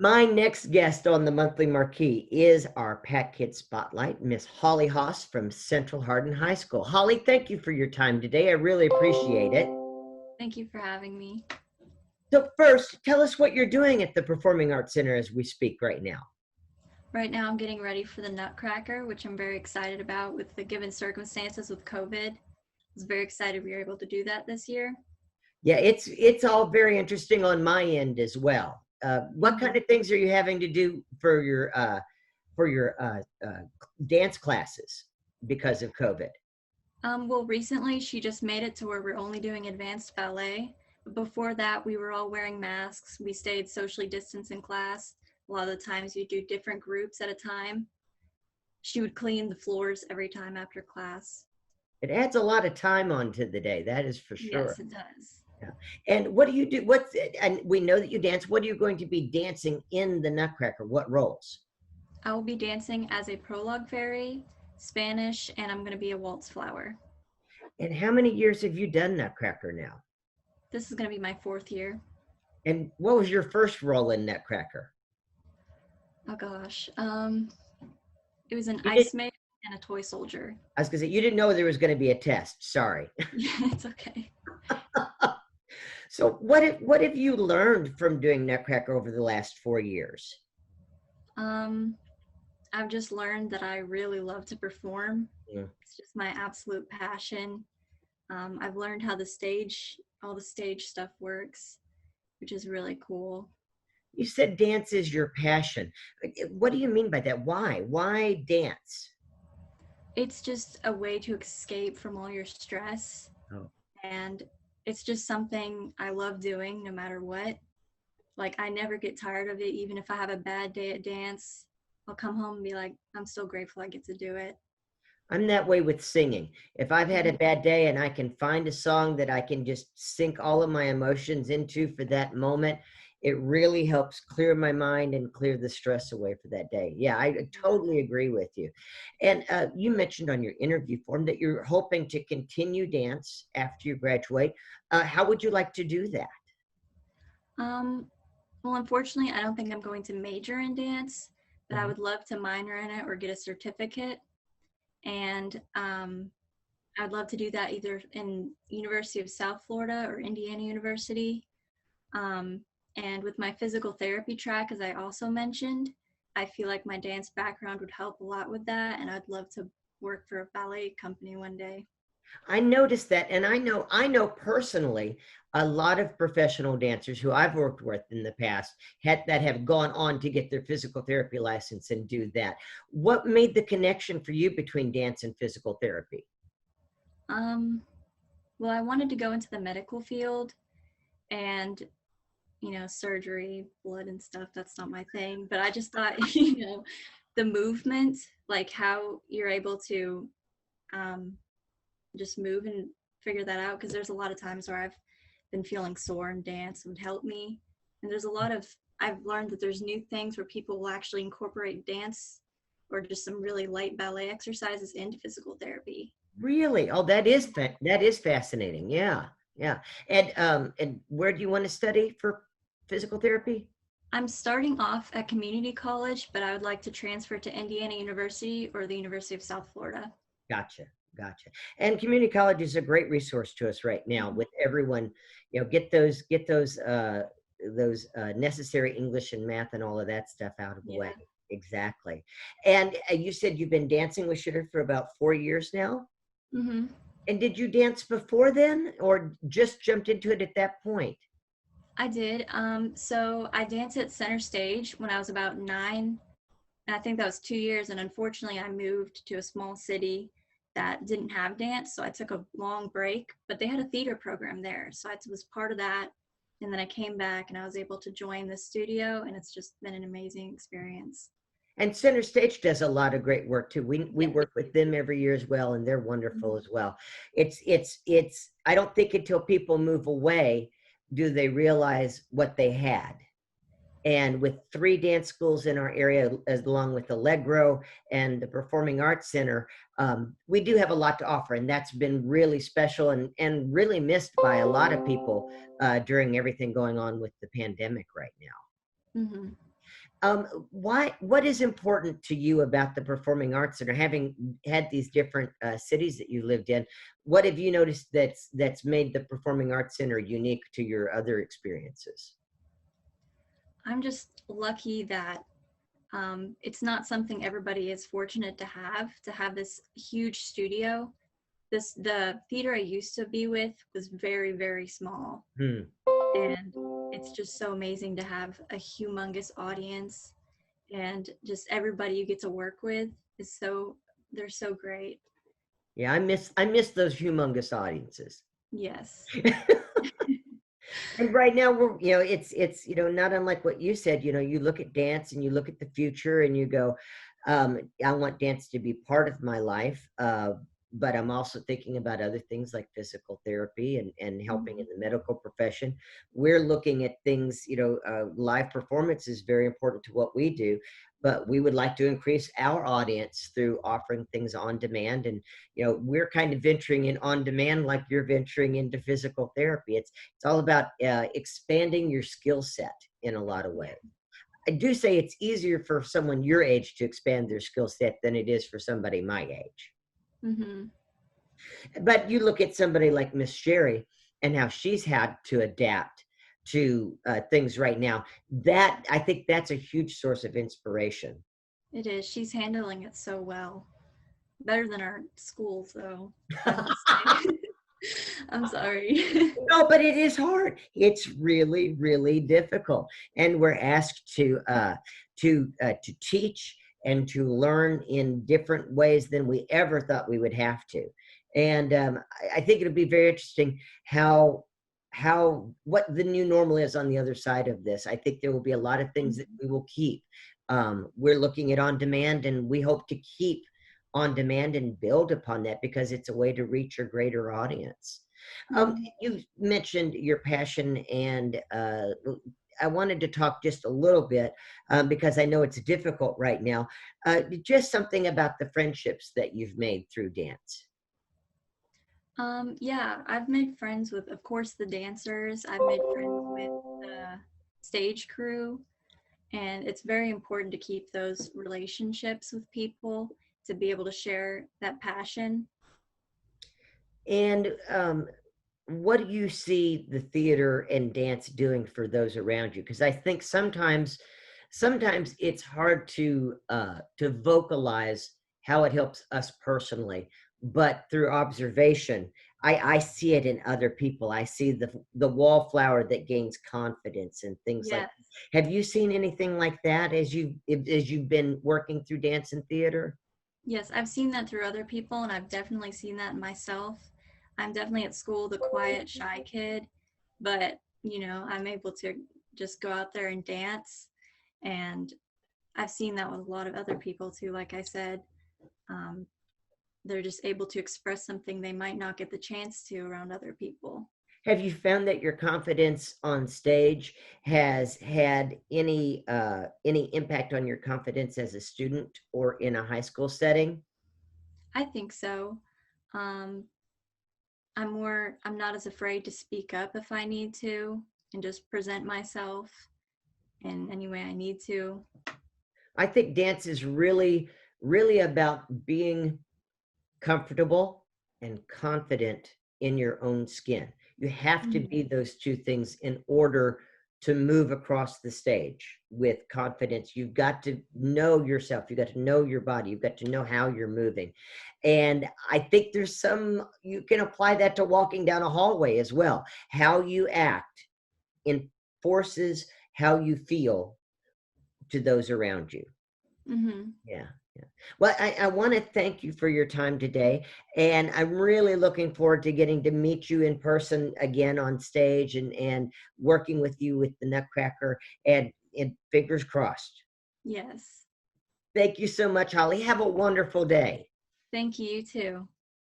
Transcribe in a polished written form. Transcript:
My next guest on the monthly marquee is our PAC Kid Spotlight, Miss Holly Haas from Central Hardin High School. Holly, thank you for your time today. I really appreciate it. Thank you for having me. So first, tell us what you're doing at the Performing Arts Center as we speak right now. Right now I'm getting ready for the Nutcracker, which I'm very excited about with the given circumstances with COVID. I was very excited we were able to do that this year. Yeah, it's all very interesting on my end as well. What kind of things are you having to do for your dance classes because of COVID? Well, recently she just made it to where we're only doing advanced ballet. But before that, we were all wearing masks. We stayed socially distanced in class. A lot of the times you do different groups at a time. She would clean the floors every time after class. It adds a lot of time onto the day, that is for sure. Yes, it does. Yeah. And what do you do? And we know that you dance. What are you going to be dancing in the Nutcracker? What roles? I will be dancing as a prologue fairy, Spanish, and I'm going to be a waltz flower. And how many years have you done Nutcracker now? This is going to be my 4th year. And what was your first role in Nutcracker? Oh gosh. It was an ice maid and a toy soldier. I was going to say, you didn't know there was going to be a test. Sorry. It's okay. So what have you learned from doing Nutcracker over the last 4 years? I've just learned that I really love to perform. Yeah. It's just my absolute passion. I've learned how all the stage stuff works, which is really cool. You said dance is your passion. What do you mean by that? Why? Why dance? It's just a way to escape from all your stress. Oh. And it's just something I love doing no matter what. Like, I never get tired of it. Even if I have a bad day at dance, I'll come home and be like, I'm still grateful I get to do it. I'm that way with singing. If I've had a bad day and I can find a song that I can just sink all of my emotions into for that moment, it really helps clear my mind and clear the stress away for that day. Yeah, I totally agree with you. And you mentioned on your interview form that you're hoping to continue dance after you graduate. How would you like to do that? Well, unfortunately, I don't think I'm going to major in dance, but I would love to minor in it or get a certificate. And I'd love to do that either in University of South Florida or Indiana University. And with my physical therapy track, as I also mentioned, I feel like my dance background would help a lot with that. And I'd love to work for a ballet company one day. I noticed that, and I know personally a lot of professional dancers who I've worked with in the past that have gone on to get their physical therapy license and do that. What made the connection for you between dance and physical therapy? Well, I wanted to go into the medical field, and surgery, blood and stuff, that's not my thing. But I just thought, the movement, like how you're able to just move and figure that out. Because there's a lot of times where I've been feeling sore, and dance would help me. And I've learned that there's new things where people will actually incorporate dance or just some really light ballet exercises into physical therapy. Really? Oh, that is fascinating. Yeah. Yeah. And where do you want to study for physical therapy? I'm starting off at community college, but I would like to transfer to Indiana University or the University of South Florida. Gotcha. And community college is a great resource to us right now with everyone, get those necessary English and math and all of that stuff out of the way. Exactly. And you said you've been dancing with Shitter for about 4 years now? Mm-hmm. And did you dance before then or just jumped into it at that point? I did. So I danced at Center Stage when I was about 9. And I think that was 2 years. And unfortunately, I moved to a small city that didn't have dance. So I took a long break, but they had a theater program there. So I was part of that. And then I came back and I was able to join the studio. And it's just been an amazing experience. And Center Stage does a lot of great work too. We work with them every year as well, and they're wonderful as well. It's I don't think until people move away do they realize what they had. And with 3 dance schools in our area, along with Allegro and the Performing Arts Center, we do have a lot to offer, and that's been really special and really missed by a lot of people during everything going on with the pandemic right now. Mm-hmm. What is important to you about the Performing Arts Center? Having had these different cities that you lived in, what have you noticed that's made the Performing Arts Center unique to your other experiences? I'm just lucky that it's not something everybody is fortunate to have this huge studio. The theater I used to be with was very, very small. Hmm. And it's just so amazing to have a humongous audience, and just everybody you get to work with is so, they're so great. Yeah, I miss those humongous audiences. Yes. And right now we're, it's, not unlike what you said, you look at dance and you look at the future and you go, I want dance to be part of my life. But I'm also thinking about other things like physical therapy and helping in Mhm. the medical profession. We're looking at things, live performance is very important to what we do, but we would like to increase our audience through offering things on demand. And, we're kind of venturing in on demand like you're venturing into physical therapy. It's all about expanding your skill set in a lot of ways. I do say it's easier for someone your age to expand their skill set than it is for somebody my age. Mhm. But you look at somebody like Miss Sherry and how she's had to adapt to things right now. That I think that's a huge source of inspiration. It is. She's handling it so well. Better than our schools, though, I must say. I'm sorry. No, but it is hard. It's really, really difficult, and we're asked to teach and to learn in different ways than we ever thought we would have to. And I think it'll be very interesting how what the new normal is on the other side of this. I think there will be a lot of things that we will keep. We're looking at on demand, and we hope to keep on demand and build upon that because it's a way to reach a greater audience. Mhm. You mentioned your passion, and I wanted to talk just a little bit because I know it's difficult right now. Just something about the friendships that you've made through dance. Yeah, I've made friends with, of course, the dancers. I've made friends with the stage crew, and it's very important to keep those relationships with people to be able to share that passion. And what do you see the theater and dance doing for those around you? Because I think sometimes it's hard to vocalize how it helps us personally, but through observation, I see it in other people. I see the wallflower that gains confidence and things like Yes. that. Have you seen anything like that as you've been working through dance and theater? Yes, I've seen that through other people, and I've definitely seen that in myself. I'm definitely at school the quiet, shy kid, but I'm able to just go out there and dance. And I've seen that with a lot of other people too. Like I said, um, they're just able to express something they might not get the chance to around other people. Have you found that your confidence on stage has had any impact on your confidence as a student or in a high school setting? I think so. Um, I'm not as afraid to speak up if I need to and just present myself in any way I need to. I think dance is really, really about being comfortable and confident in your own skin. You have to Mhm. be those two things in order to move across the stage with confidence. You've got to know yourself. You've got to know your body. You've got to know how you're moving. And I think you can apply that to walking down a hallway as well. How you act enforces how you feel to those around you. Mhm. Yeah, yeah. Well, I want to thank you for your time today, and I'm really looking forward to getting to meet you in person again on stage and working with you with the Nutcracker and fingers crossed. Yes. Thank you so much, Holly. Have a wonderful day. Thank you, you too.